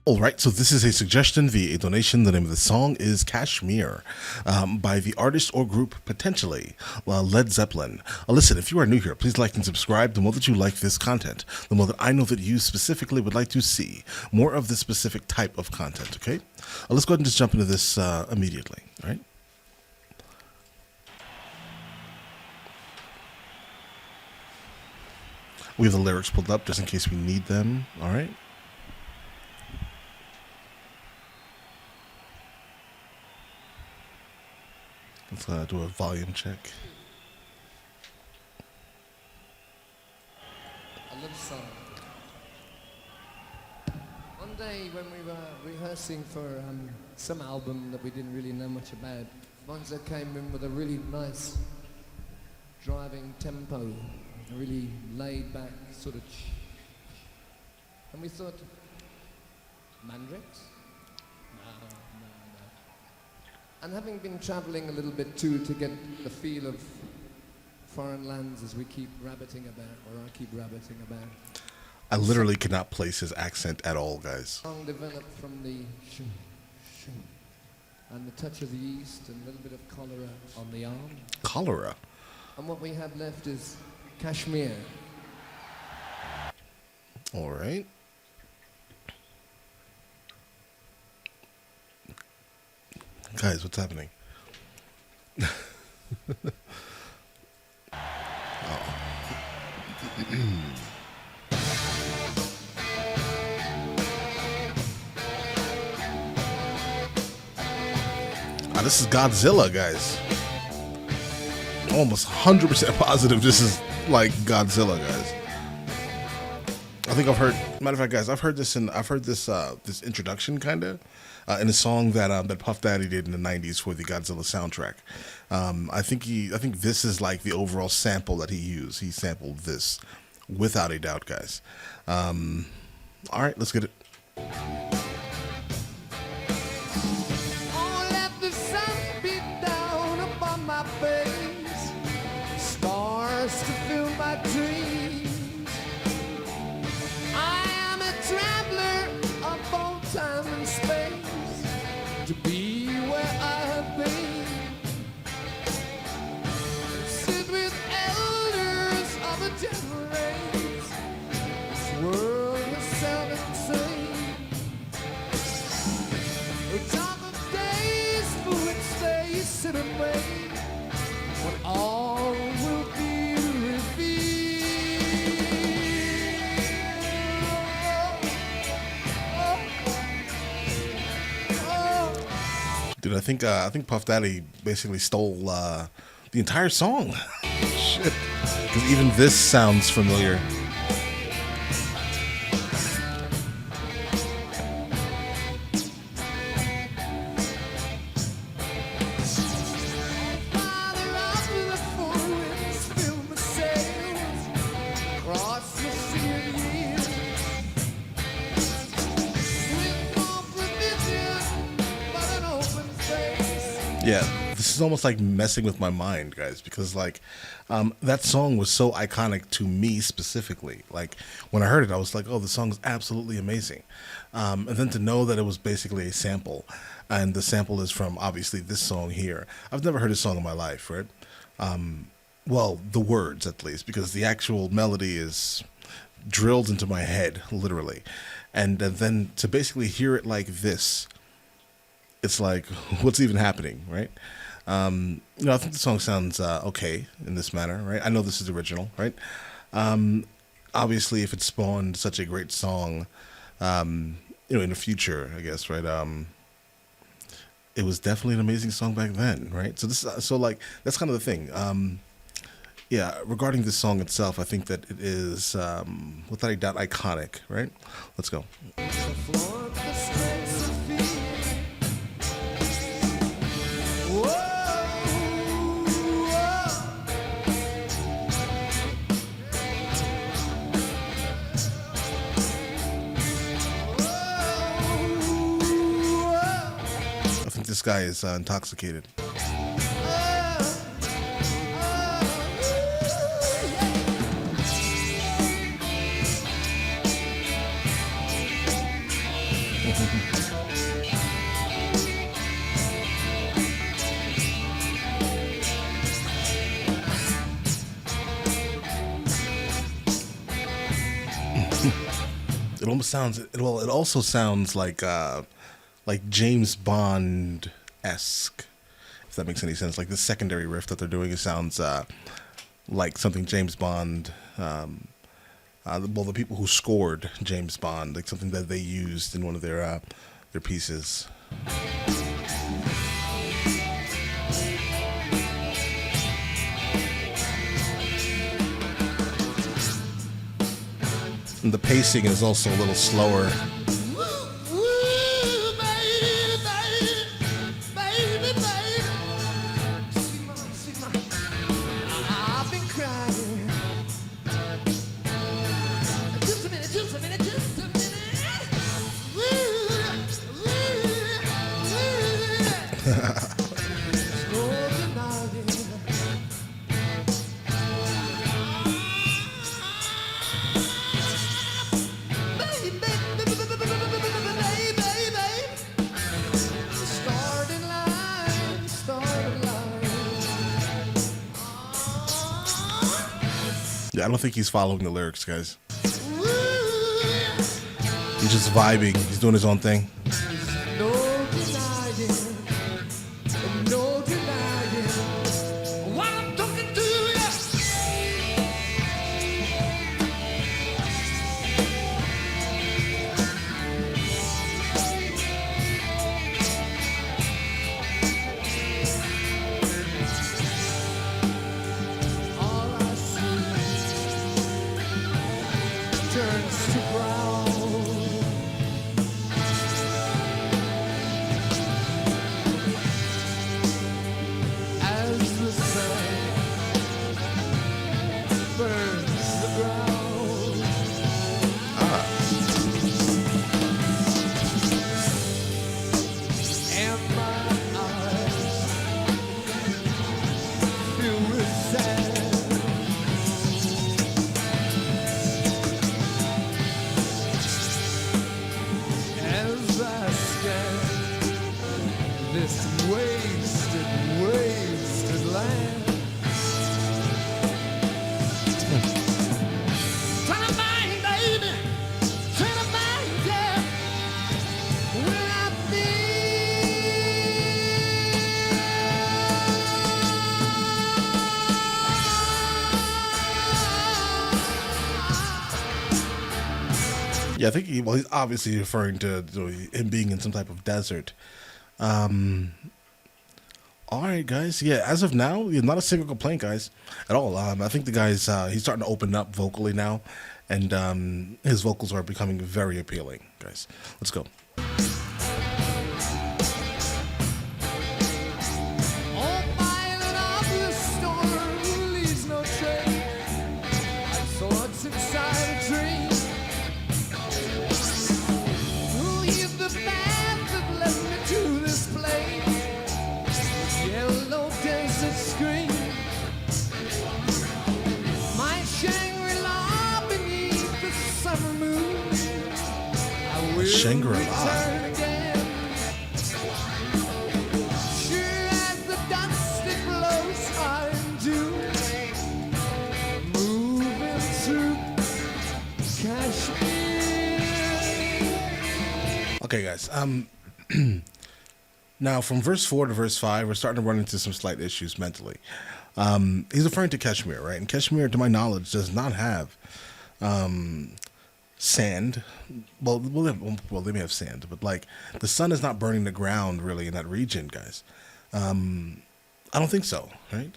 All right, so this is a suggestion via a donation. The name of the song is Kashmir by the artist or group potentially Led Zeppelin. Listen, if you are new here, please like and subscribe. The more that you like this content, the more that I know that you specifically would like to see more of this specific type of content, okay? Let's go ahead and just jump into this immediately, all right? We have the lyrics pulled up just in case we need them, all right? Let's do a volume check. A little song. One day when we were rehearsing for some album that we didn't really know much about, Bonzo came in with a really nice driving tempo, a really laid back sort of and we thought, mandrakes? No. And having been travelling a little bit too to get the feel of foreign lands as we keep rabbiting about, or I keep rabbiting about. I literally cannot place his accent at all, guys. The song developed from the shoo, shoo, and the touch of the east and a little bit of cholera on the arm. Cholera? And what we have left is Kashmir. All right. Guys, what's happening? This is Godzilla, guys. Almost 100% positive this is like Godzilla, guys. I think I've heard. Matter of fact, guys, I've heard this this introduction kind of in a song that Puff Daddy did in the '90s for the Godzilla soundtrack. I think this is like the overall sample that he used. He sampled this without a doubt, guys. All right, let's get it. To fill my dreams, I am a traveler of both time and space, to be where I have been, sit with elders of a different race. This world has seldom seen the talk of days for which they sit and wait, when all will be. Dude, I think Puff Daddy basically stole the entire song. Shit, because even this sounds familiar. Yeah, this is almost like messing with my mind, guys, because like that song was so iconic to me specifically. Like when I heard it, I was like, oh, the song is absolutely amazing. And then to know that it was basically a sample, and the sample is from obviously this song here. I've never heard a song in my life, right? Well, the words at least, because the actual melody is drilled into my head, literally. And then to basically hear it like this, it's like, what's even happening, right? I think the song sounds okay in this manner, right? I know this is the original, right? Obviously, if it spawned such a great song, in the future, I guess, right? It was definitely an amazing song back then, right? So that's kind of the thing. Yeah, regarding this song itself, I think that it is, without a doubt, iconic, right? Let's go. This guy is intoxicated. almost sounds well. It also sounds like James Bond esque, if that makes any sense. Like the secondary riff that they're doing, it sounds like something James Bond. Well, the people who scored James Bond, like something that they used in one of their pieces. And the pacing is also a little slower. Yeah, I don't think he's following the lyrics, guys. He's just vibing. He's doing his own thing. Yeah, I think he's obviously referring to him being in some type of desert. All right, guys. Yeah, as of now, not a single complaint, guys, at all. I think the guy's he's starting to open up vocally now, and his vocals are becoming very appealing, guys. Let's go. Shangri-La. Okay, guys. Now from verse 4 to verse 5, we're starting to run into some slight issues mentally. He's referring to Kashmir, right? And Kashmir, to my knowledge, does not have sand. Well, they may have sand, but like the sun is not burning the ground really in that region, guys. I don't think so, right?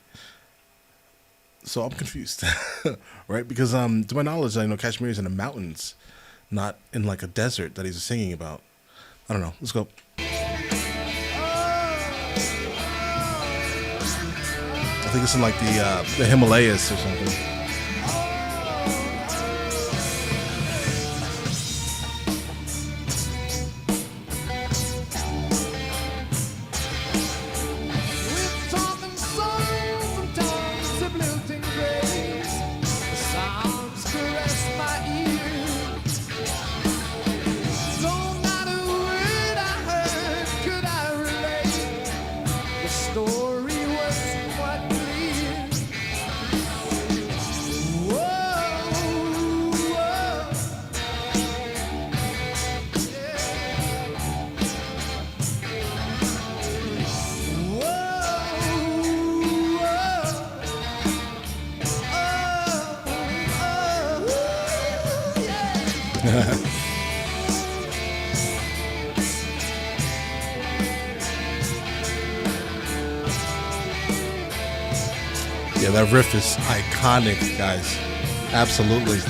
So I'm confused, right? Because to my knowledge, I know Kashmir is in the mountains, not in like a desert that he's singing about. I don't know. Let's go. I think it's in like the Himalayas or something. Yeah, that riff is iconic, guys. Absolutely.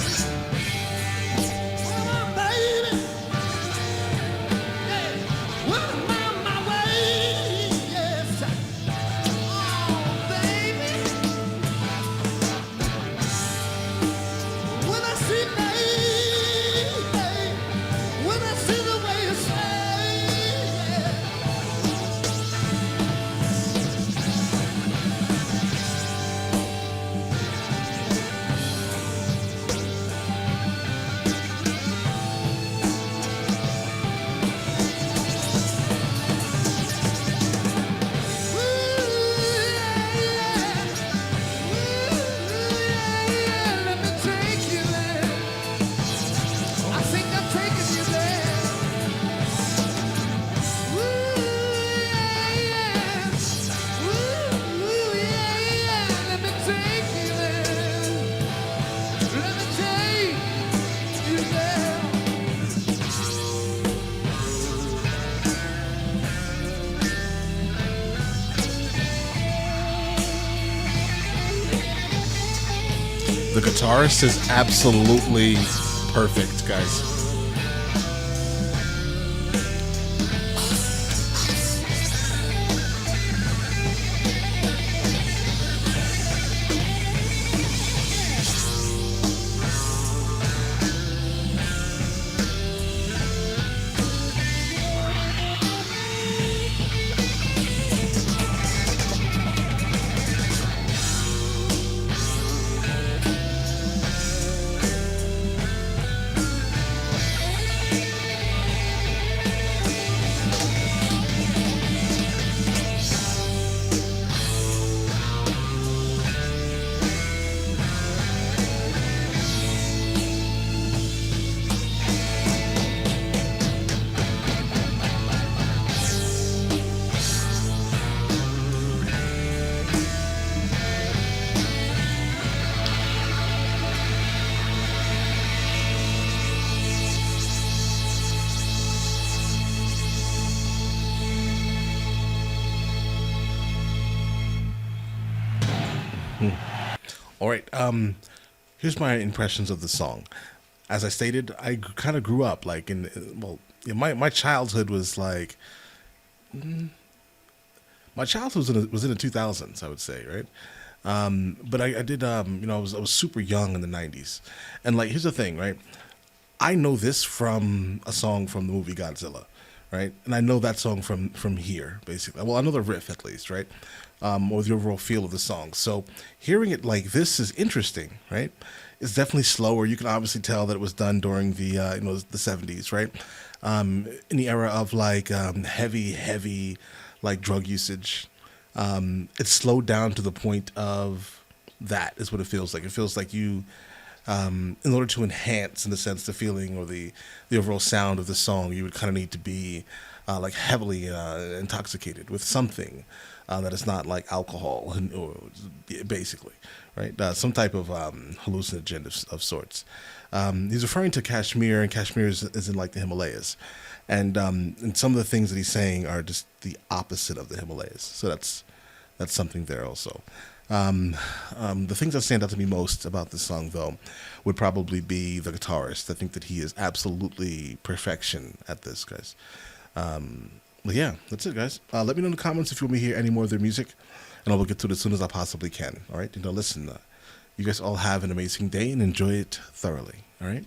The guitarist is absolutely perfect, guys. All right. Here's my impressions of the song. As I stated, I kind of grew up like my childhood was like my childhood was in the 2000s, I would say, right? But I did I was super young in the 90s, and like here's the thing, right? I know this from a song from the movie Godzilla, right? And I know that song from here, basically. Well, I know the riff at least, right? Or the overall feel of the song. So hearing it like this is interesting, right? It's definitely slower. You can obviously tell that it was done during the the 70s, right? In the era of like heavy like drug usage. It's slowed down to the point of that is what it feels like. It feels like you, in order to enhance, in a sense, the feeling or the overall sound of the song, you would kind of need to be like heavily intoxicated with something that is not like alcohol, or basically, right? Some type of hallucinogen of sorts. He's referring to Kashmir, and Kashmir is in like the Himalayas. And some of the things that he's saying are just the opposite of the Himalayas. So that's something there also. The things that stand out to me most about this song, though, would probably be the guitarist. I think that he is absolutely perfection at this, guys. But yeah, that's it, guys. Let me know in the comments if you want me to hear any more of their music, and I will get to it as soon as I possibly can. All right? Listen, you guys all have an amazing day and enjoy it thoroughly. All right?